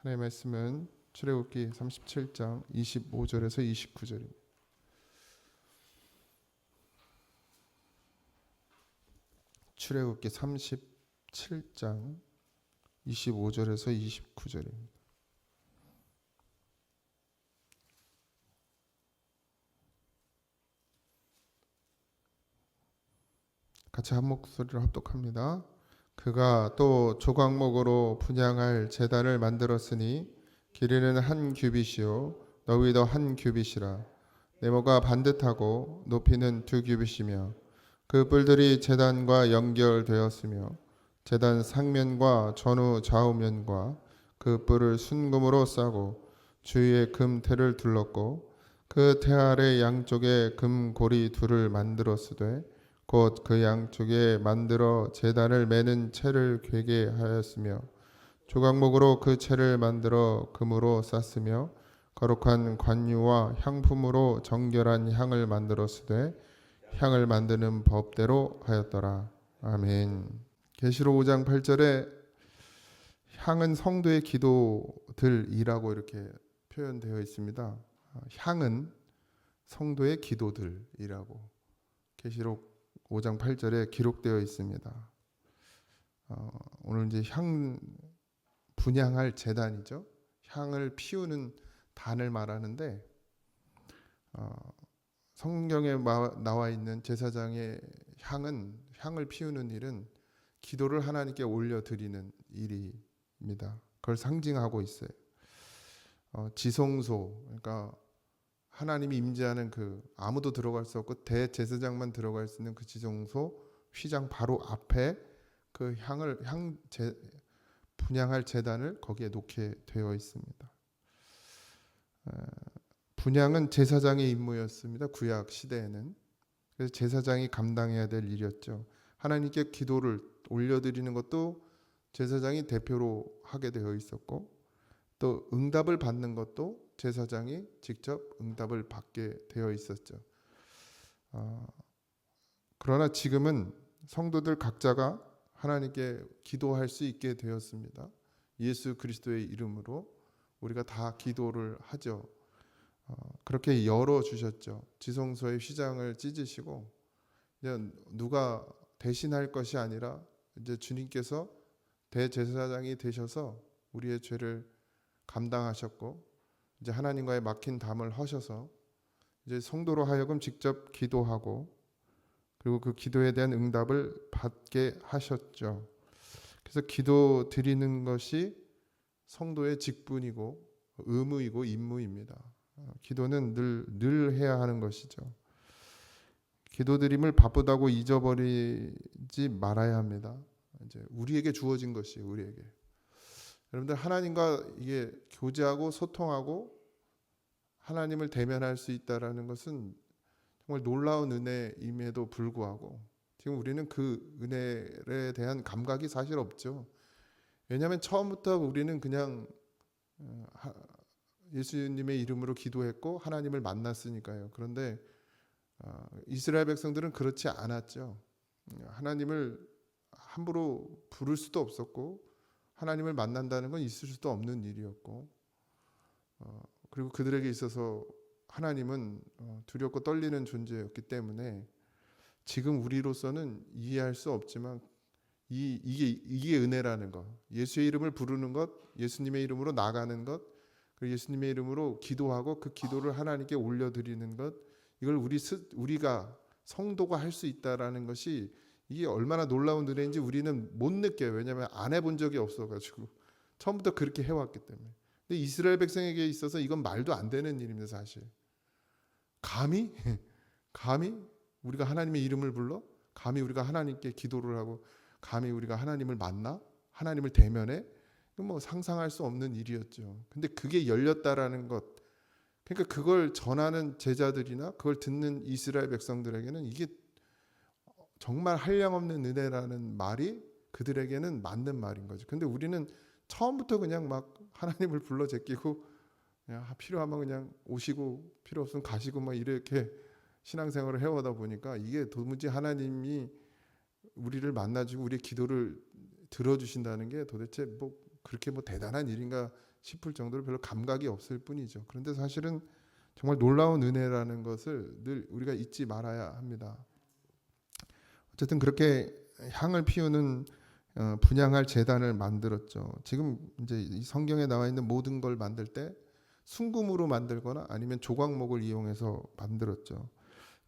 하나님의 말씀은 출애굽기 37장 25절에서 29절입니다. 출애굽기 37장 25절에서 29절입니다. 같이 한 목소리로 합독합니다. 그가 또 조각목으로 분향할 제단을 만들었으니 길이는 한 규빗이요 너위도 한 규빗이라. 네모가 반듯하고 높이는 2규빗이며 그 뿔들이 제단과 연결되었으며 제단 상면과 전후 좌우면과 그 뿔을 순금으로 싸고 주위에 금테를 둘렀고 그 테 아래 양쪽에 금고리 둘을 만들었으되 곧 그 양쪽에 만들어 제단을 매는 채를 괴게 하였으며 조각목으로 그 채를 만들어 금으로 쌌으며 거룩한 관유와 향품으로 정결한 향을 만들었으되 향을 만드는 법대로 하였더라. 아멘. 계시록 5장 8절에 향은 성도의 기도들이라고 이렇게 표현되어 있습니다. 향은 성도의 기도들이라고 계시록 5장 8절에 기록되어 있습니다. 오늘 이제 향 분향할 제단이죠. 향을 피우는 단을 말하는데 성경에 나와 있는 제사장의 향을 피우는 일은 기도를 하나님께 올려드리는 일입니다. 그걸 상징하고 있어요. 지성소, 그러니까 하나님이 임재하는 그 아무도 들어갈 수 없고 대제사장만 들어갈 수 있는 그 지성소 휘장 바로 앞에 그 분향할 제단을 거기에 놓게 되어 있습니다. 분향은 제사장의 임무였습니다. 구약 시대에는. 그래서 제사장이 감당해야 될 일이었죠. 하나님께 기도를 올려드리는 것도 제사장이 대표로 하게 되어 있었고 또 응답을 받는 것도 제사장이 직접 응답을 받게 되어 있었죠. 그러나 지금은 성도들 각자가 하나님께 기도할 수 있게 되었습니다. 예수 그리스도의 이름으로 우리가 다 기도를 하죠. 그렇게 열어주셨죠. 지성소의 휘장을 찢으시고 이제 누가 대신할 것이 아니라 이제 주님께서 대제사장이 되셔서 우리의 죄를 감당하셨고 이제 하나님과의 막힌 담을 허셔서 이제 성도로 하여금 직접 기도하고 그리고 그 기도에 대한 응답을 받게 하셨죠. 그래서 기도 드리는 것이 성도의 직분이고 의무이고 임무입니다. 기도는 늘 해야 하는 것이죠. 기도드림을 바쁘다고 잊어버리지 말아야 합니다. 이제 우리에게 주어진 것이 우리에게. 여러분들 하나님과 이게 교제하고 소통하고 하나님을 대면할 수 있다라는 것은 정말 놀라운 은혜임에도 불구하고 지금 우리는 그 은혜에 대한 감각이 사실 없죠. 왜냐하면 처음부터 우리는 그냥 예수님의 이름으로 기도했고 하나님을 만났으니까요. 그런데 이스라엘 백성들은 그렇지 않았죠. 하나님을 함부로 부를 수도 없었고 하나님을 만난다는 건 있을 수도 없는 일이었고 그리고 그들에게 있어서 하나님은 두렵고 떨리는 존재였기 때문에 지금 우리로서는 이해할 수 없지만 이게 은혜라는 것, 예수의 이름을 부르는 것, 예수님의 이름으로 나가는 것, 그리고 예수님의 이름으로 기도하고 그 기도를 하나님께 올려드리는 것, 이걸 우리가 성도가 할 수 있다라는 것이 이게 얼마나 놀라운 은혜인지 우리는 못 느껴요. 왜냐하면 안 해본 적이 없어가지고 처음부터 그렇게 해왔기 때문에. 근데 이스라엘 백성에게 있어서 이건 말도 안 되는 일입니다. 사실 감히 우리가 하나님의 이름을 불러? 감히 우리가 하나님께 기도를 하고 감히 우리가 하나님을 만나? 하나님을 대면해? 이건 뭐 상상할 수 없는 일이었죠. 근데 그게 열렸다라는 것, 그러니까 그걸 전하는 제자들이나 그걸 듣는 이스라엘 백성들에게는 이게 정말 한량없는 은혜라는 말이 그들에게는 맞는 말인 거죠. 근데 우리는 처음부터 그냥 막 하나님을 불러 제끼고 그냥 필요하면 그냥 오시고 필요 없으면 가시고 막 이렇게 신앙생활을 해오다 보니까 이게 도무지 하나님이 우리를 만나주고 우리의 기도를 들어주신다는 게 도대체 뭐 그렇게 뭐 대단한 일인가 싶을 정도로 별로 감각이 없을 뿐이죠. 그런데 사실은 정말 놀라운 은혜라는 것을 늘 우리가 잊지 말아야 합니다. 어쨌든 그렇게 향을 피우는 분향할 제단을 만들었죠. 지금 이제 이 성경에 나와 있는 모든 걸 만들 때 순금으로 만들거나 아니면 조각목을 이용해서 만들었죠.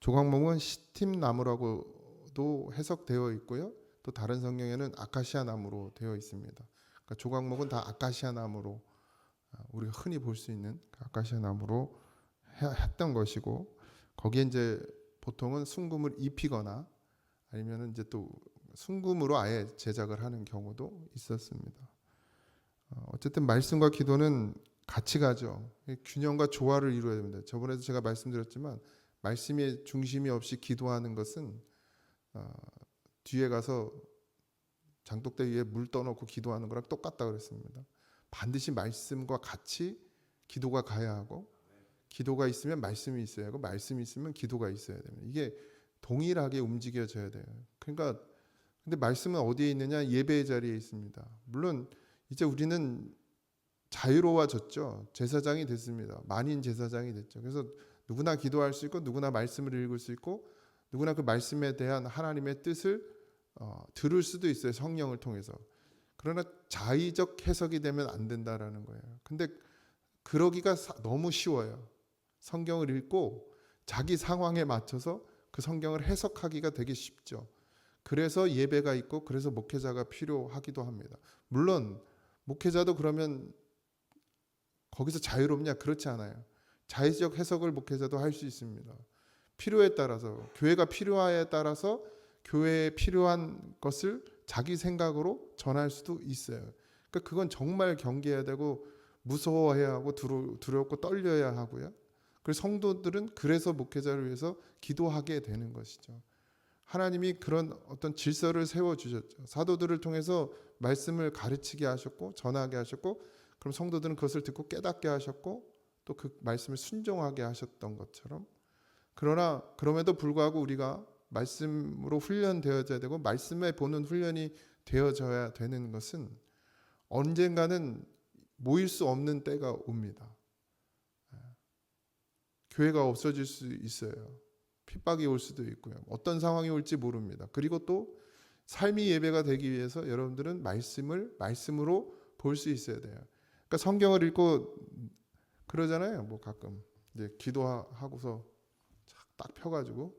조각목은 시팀 나무라고도 해석되어 있고요. 또 다른 성경에는 아카시아 나무로 되어 있습니다. 그러니까 조각목은 다 아카시아 나무로 우리가 흔히 볼 수 있는 아카시아 나무로 했던 것이고 거기에 이제 보통은 순금을 입히거나 아니면 이제 또 순금으로 아예 제작을 하는 경우도 있었습니다. 어쨌든 말씀과 기도는 같이 가죠. 균형과 조화를 이루어야 됩니다. 저번에도 제가 말씀드렸지만 말씀의 중심이 없이 기도하는 것은 뒤에 가서 장독대 위에 물 떠놓고 기도하는 거랑 똑같다 그랬습니다. 반드시 말씀과 같이 기도가 가야 하고 기도가 있으면 말씀이 있어야 하고 말씀이 있으면 기도가 있어야 됩니다. 이게 동일하게 움직여져야 돼요. 그러니까 근데 말씀은 어디에 있느냐? 예배의 자리에 있습니다. 물론 이제 우리는 자유로워졌죠. 제사장이 됐습니다. 만인 제사장이 됐죠. 그래서 누구나 기도할 수 있고 누구나 말씀을 읽을 수 있고 누구나 그 말씀에 대한 하나님의 뜻을 들을 수도 있어요. 성령을 통해서. 그러나 자의적 해석이 되면 안 된다라는 거예요. 근데 그러기가 너무 쉬워요. 성경을 읽고 자기 상황에 맞춰서 그 성경을 해석하기가 되게 쉽죠. 그래서 예배가 있고 그래서 목회자가 필요하기도 합니다. 물론 목회자도 그러면 거기서 자유롭냐? 그렇지 않아요. 자의적 해석을 목회자도 할 수 있습니다. 필요에 따라서 교회가 필요하에 따라서 교회에 필요한 것을 자기 생각으로 전할 수도 있어요. 그러니까 그건 정말 경계해야 되고 무서워해야 하고 두렵고 떨려야 하고요. 그래서 성도들은 그래서 목회자를 위해서 기도하게 되는 것이죠. 하나님이 그런 어떤 질서를 세워주셨죠. 사도들을 통해서 말씀을 가르치게 하셨고 전하게 하셨고 그럼 성도들은 그것을 듣고 깨닫게 하셨고 또 그 말씀을 순종하게 하셨던 것처럼 그러나 그럼에도 불구하고 우리가 말씀으로 훈련되어져야 되고 말씀에 보는 훈련이 되어져야 되는 것은 언젠가는 모일 수 없는 때가 옵니다. 교회가 없어질 수 있어요. 핍박이 올 수도 있고요. 어떤 상황이 올지 모릅니다. 그리고 또 삶이 예배가 되기 위해서 여러분들은 말씀으로 볼 수 있어야 돼요. 그러니까 성경을 읽고 그러잖아요. 뭐 가끔 이제 기도하고서 딱 펴가지고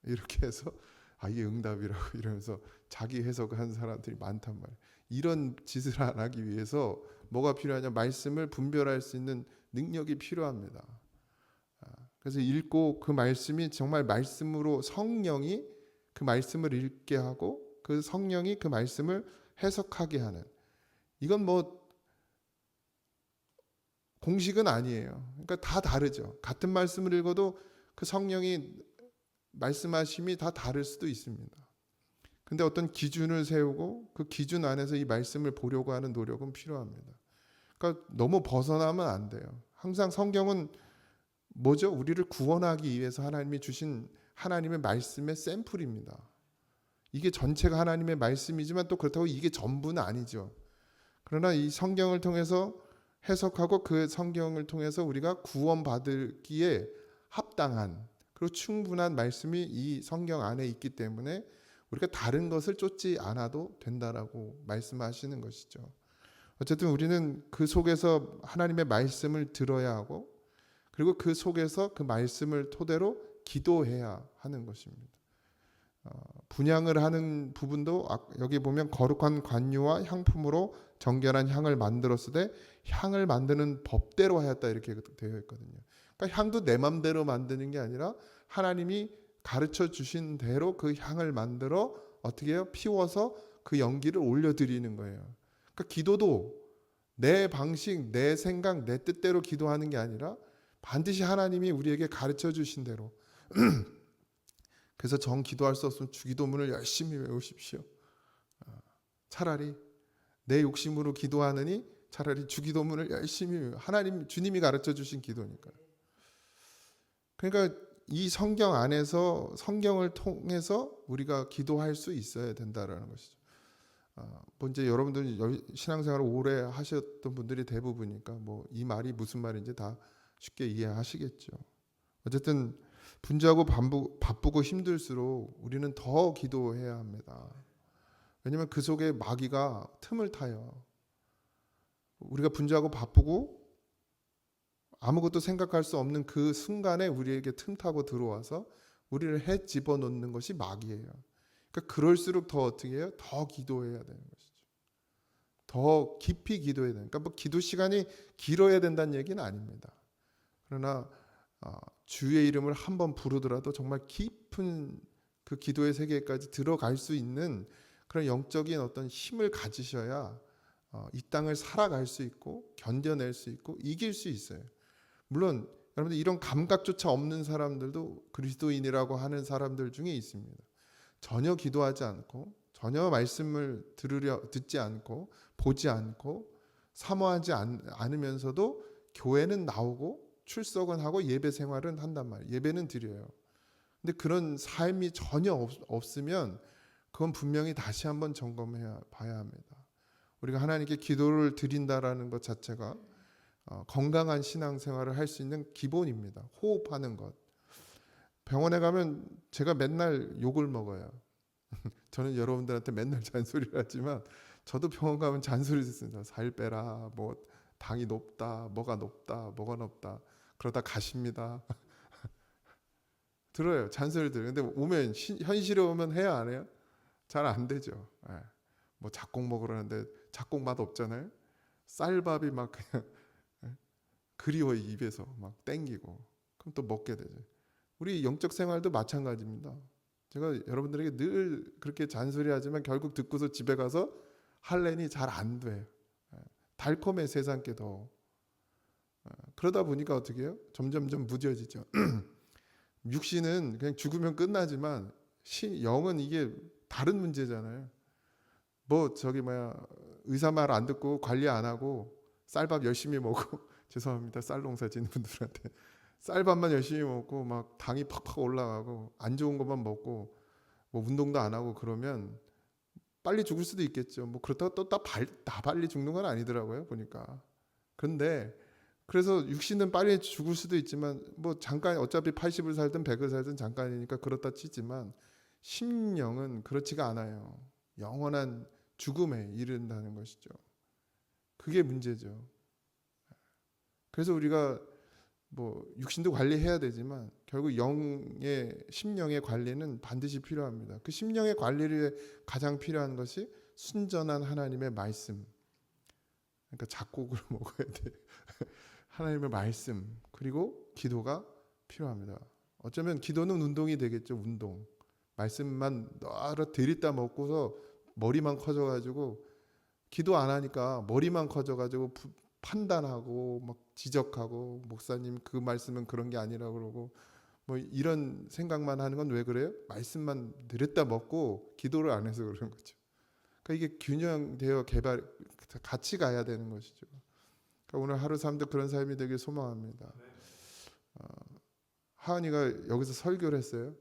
이렇게 해서 이게 응답이라고 이러면서 자기 해석을 하는 사람들이 많단 말이에요. 이런 짓을 안 하기 위해서 뭐가 필요하냐? 말씀을 분별할 수 있는 능력이 필요합니다. 그래서 읽고 그 말씀이 정말 말씀으로 성령이 그 말씀을 읽게 하고 그 성령이 그 말씀을 해석하게 하는 이건 뭐 공식은 아니에요. 그러니까 다 다르죠. 같은 말씀을 읽어도 그 성령이 말씀하심이 다 다를 수도 있습니다. 근데 어떤 기준을 세우고 그 기준 안에서 이 말씀을 보려고 하는 노력은 필요합니다. 그러니까 너무 벗어나면 안 돼요. 항상 성경은 뭐죠? 우리를 구원하기 위해서 하나님이 주신 하나님의 말씀의 샘플입니다. 이게 전체가 하나님의 말씀이지만 또 그렇다고 이게 전부는 아니죠. 그러나 이 성경을 통해서 해석하고 그 성경을 통해서 우리가 구원받기에 합당한 그리고 충분한 말씀이 이 성경 안에 있기 때문에 우리가 다른 것을 쫓지 않아도 된다라고 말씀하시는 것이죠. 어쨌든 우리는 그 속에서 하나님의 말씀을 들어야 하고 그리고 그 속에서 그 말씀을 토대로 기도해야 하는 것입니다. 분향을 하는 부분도 여기 보면 거룩한 관유와 향품으로 정결한 향을 만들었으되 향을 만드는 법대로 하였다 이렇게 되어 있거든요. 그러니까 향도 내 맘대로 만드는 게 아니라 하나님이 가르쳐 주신 대로 그 향을 만들어 어떻게 해요? 피워서 그 연기를 올려드리는 거예요. 그러니까 기도도 내 방식, 내 생각, 내 뜻대로 기도하는 게 아니라 반드시 하나님이 우리에게 가르쳐 주신 대로 그래서 정 기도할 수 없으면 주기도문을 열심히 외우십시오. 차라리 내 욕심으로 기도하느니 차라리 주기도문을 열심히 하나님 주님이 가르쳐 주신 기도니까요. 그러니까 이 성경 안에서 성경을 통해서 우리가 기도할 수 있어야 된다라는 것이죠. 뭐 이제 여러분들이 신앙생활을 오래 하셨던 분들이 대부분이니까 뭐 이 말이 무슨 말인지 다 쉽게 이해하시겠죠. 어쨌든 분주하고 바쁘고 힘들수록 우리는 더 기도해야 합니다. 왜냐하면 그 속에 마귀가 틈을 타요. 우리가 분주하고 바쁘고 아무것도 생각할 수 없는 그 순간에 우리에게 틈 타고 들어와서 우리를 해 집어넣는 것이 마귀예요. 그러니까 그럴수록 더 어떻게 해요? 더 기도해야 되는 것이죠. 더 깊이 기도해야 되는. 그러니까 뭐 기도 시간이 길어야 된다는 얘기는 아닙니다. 그러나 주의 이름을 한번 부르더라도 정말 깊은 그 기도의 세계까지 들어갈 수 있는 그런 영적인 어떤 힘을 가지셔야 이 땅을 살아갈 수 있고 견뎌낼 수 있고 이길 수 있어요. 물론 여러분들 이런 감각조차 없는 사람들도 그리스도인이라고 하는 사람들 중에 있습니다. 전혀 기도하지 않고 전혀 말씀을 듣지 않고 보지 않고 사모하지 않으면서도 교회는 나오고 출석은 하고 예배 생활은 한단 말이에요. 예배는 드려요. 근데 그런 삶이 전혀 없으면 그건 분명히 다시 한번 점검해 봐야 합니다. 우리가 하나님께 기도를 드린다라는 것 자체가 건강한 신앙생활을 할 수 있는 기본입니다. 호흡하는 것. 병원에 가면 제가 맨날 욕을 먹어요. 저는 여러분들한테 맨날 잔소리를 하지만 저도 병원 가면 잔소리 듣습니다. 살 빼라, 뭐 당이 높다, 뭐가 높다. 그러다 가십니다. 들어요. 잔소리 들어요. 근데 오면 현실에 오면 해야 안 해요? 잘 안 되죠. 예. 뭐 잡곡 먹으라는데 잡곡 맛 없잖아요. 쌀밥이 막 그냥 그리워 입에서 막 땡기고 그럼 또 먹게 되죠. 우리 영적 생활도 마찬가지입니다. 제가 여러분들에게 늘 그렇게 잔소리하지만 결국 듣고서 집에 가서 할래니 잘 안 돼. 달콤해 세상께 더. 그러다 보니까 어떻게 해요? 점점점 무뎌지죠. 육신은 그냥 죽으면 끝나지만 영은 이게 다른 문제잖아요. 뭐 저기 뭐야 의사 말 안 듣고 관리 안 하고 쌀밥 열심히 먹고 죄송합니다. 쌀 농사 짓는 분들한테 쌀밥만 열심히 먹고 막 당이 팍팍 올라가고 안 좋은 것만 먹고 뭐 운동도 안 하고 그러면 빨리 죽을 수도 있겠죠. 뭐 그렇다고 또 다 빨리 죽는 건 아니더라고요. 보니까. 그런데 그래서 육신은 빨리 죽을 수도 있지만 뭐 잠깐 어차피 80을 살든 100을 살든 잠깐이니까 그렇다 치지만 심령은 그렇지가 않아요. 영원한 죽음에 이른다는 것이죠. 그게 문제죠. 그래서 우리가 뭐 육신도 관리해야 되지만 결국 심령의 관리는 반드시 필요합니다. 그 심령의 관리를 가장 필요한 것이 순전한 하나님의 말씀. 그러니까 작곡을 먹어야 돼. 하나님의 말씀 그리고 기도가 필요합니다. 어쩌면 기도는 운동이 되겠죠. 운동. 말씀만 너를 들이다 먹고서 머리만 커져가지고 기도 안 하니까 머리만 커져가지고 판단하고 막 지적하고 목사님 그 말씀은 그런 게 아니라 그러고 뭐 이런 생각만 하는 건 왜 그래요? 말씀만 들였다 먹고 기도를 안 해서 그런 거죠. 그러니까 이게 균형되어 같이 가야 되는 것이죠. 그러니까 오늘 하루 삶도 그런 삶이 되길 소망합니다. 하은이가 여기서 설교를 했어요.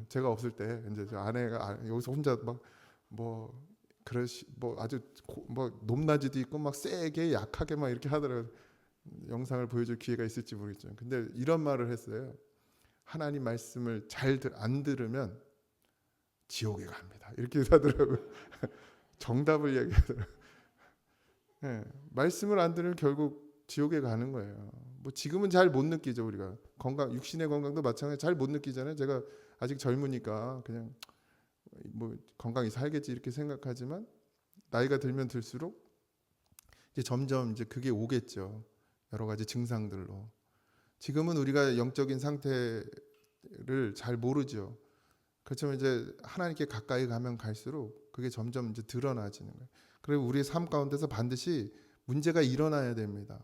제가 없을 때 이제 저 아내가 여기서 혼자 막 뭐 아주 뭐 높낮이도 있고 막 세게 약하게 막 이렇게 하더라고요. 영상을 보여줄 기회가 있을지 모르겠지만 근데 이런 말을 했어요. 하나님 말씀을 잘 안 들으면 지옥에 갑니다. 이렇게 하더라고요. 정답을 얘기하더라고요. 네, 말씀을 안 들으면 결국 지옥에 가는 거예요. 뭐 지금은 잘 못 느끼죠. 우리가 육신의 건강도 마찬가지 잘 못 느끼잖아요. 제가 아직 젊으니까 그냥 뭐 건강히 살겠지 이렇게 생각하지만 나이가 들면 들수록 이제 점점 이제 그게 오겠죠. 여러 가지 증상들로. 지금은 우리가 영적인 상태를 잘 모르죠. 그렇지만 이제 하나님께 가까이 가면 갈수록 그게 점점 이제 드러나지는 거예요. 그리고 우리의 삶 가운데서 반드시 문제가 일어나야 됩니다.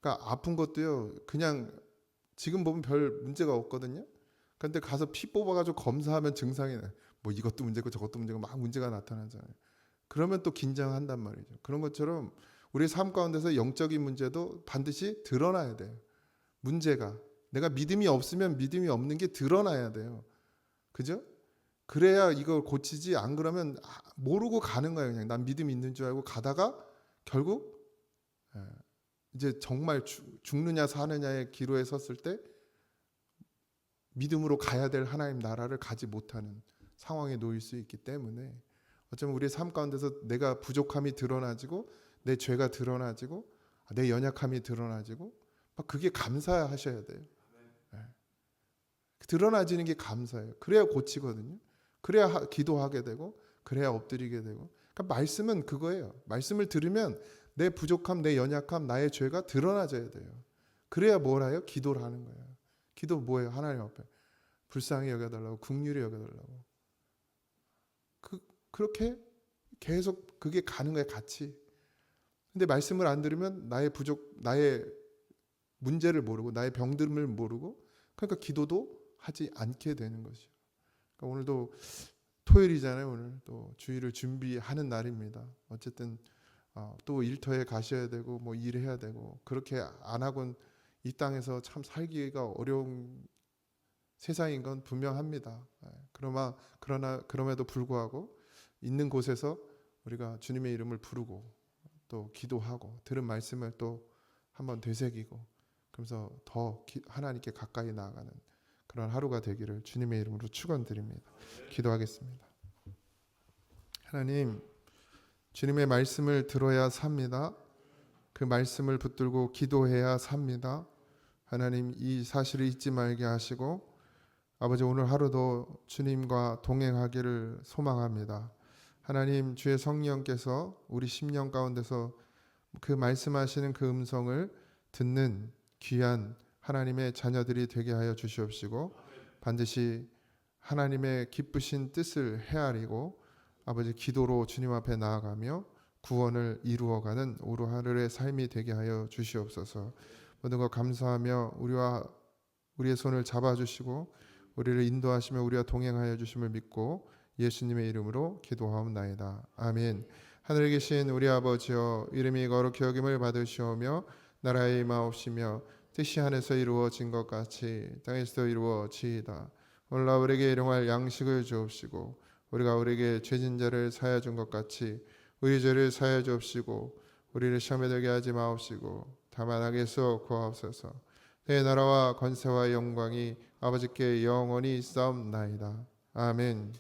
그러니까 아픈 것도요. 그냥 지금 보면 별 문제가 없거든요. 그런데 가서 피 뽑아가지고 검사하면 증상이 나요. 뭐 이것도 문제고 저것도 문제고 막 문제가 나타나잖아요. 그러면 또 긴장한단 말이죠. 그런 것처럼 우리의 삶 가운데서 영적인 문제도 반드시 드러나야 돼요. 문제가 내가 믿음이 없으면 믿음이 없는 게 드러나야 돼요. 그죠? 그래야 이걸 고치지. 안 그러면 모르고 가는 거예요. 그냥 난 믿음이 있는 줄 알고 가다가 결국 이제 정말 죽느냐 사느냐의 기로에 섰을 때 믿음으로 가야 될 하나님 나라를 가지 못하는 상황에 놓일 수 있기 때문에 어쩌면 우리의 삶 가운데서 내가 부족함이 드러나지고 내 죄가 드러나지고 내 연약함이 드러나지고 막 그게 감사하셔야 돼요. 드러나지는 게 감사해요. 그래야 고치거든요. 그래야 기도하게 되고 그래야 엎드리게 되고. 그러니까 말씀은 그거예요. 말씀을 들으면 내 부족함, 내 연약함, 나의 죄가 드러나져야 돼요. 그래야 뭘 해요? 기도를 하는 거예요. 기도 뭐예요? 하나님 앞에 불쌍히 여겨달라고, 긍휼히 여겨달라고. 그렇게 계속 그게 가는 거예요, 같이. 근데 말씀을 안 들으면 나의 부족, 나의 문제를 모르고 나의 병듦을 모르고 그러니까 기도도 하지 않게 되는 것이죠. 그러니까 오늘도 토요일이잖아요. 오늘 또 주일을 준비하는 날입니다. 어쨌든 또 일터에 가셔야 되고 뭐 일해야 되고 그렇게 안 하고는 이 땅에서 참 살기가 어려운 세상인 건 분명합니다. 그럼에도 불구하고 있는 곳에서 우리가 주님의 이름을 부르고 또 기도하고 들은 말씀을 또 한번 되새기고 그러면서 더 하나님께 가까이 나아가는 그런 하루가 되기를 주님의 이름으로 축원드립니다. 기도하겠습니다. 하나님, 주님의 말씀을 들어야 삽니다. 그 말씀을 붙들고 기도해야 삽니다. 하나님, 이 사실을 잊지 말게 하시고 아버지, 오늘 하루도 주님과 동행하기를 소망합니다. 하나님, 주의 성령께서 우리 심령 가운데서 그 말씀하시는 그 음성을 듣는 귀한 하나님의 자녀들이 되게 하여 주시옵시고 반드시 하나님의 기쁘신 뜻을 헤아리고 아버지 기도로 주님 앞에 나아가며 구원을 이루어가는 오르하늘의 삶이 되게 하여 주시옵소서. 모든 것 감사하며 우리의 손을 잡아주시고 우리를 인도하시며 우리와 동행하여 주심을 믿고 예수님의 이름으로 기도하옵나이다. 아멘. 하늘에 계신 우리 아버지여, 이름이 거룩히 여김을 받으시오며 나라의 임하옵시며 뜻이 하늘에서 이루어진 것 같이 땅에서도 이루어지이다. 오늘날 우리에게 일용할 양식을 주옵시고 우리가 우리에게 죄진 자를 사하여 준 것 같이 우리 죄를 사하여 주옵시고 우리를 시험에 들게 하지 마옵시고 다만 악에서 구하옵소서. 내 나라와 권세와 영광이 아버지께 영원히 있사옵나이다. 아멘.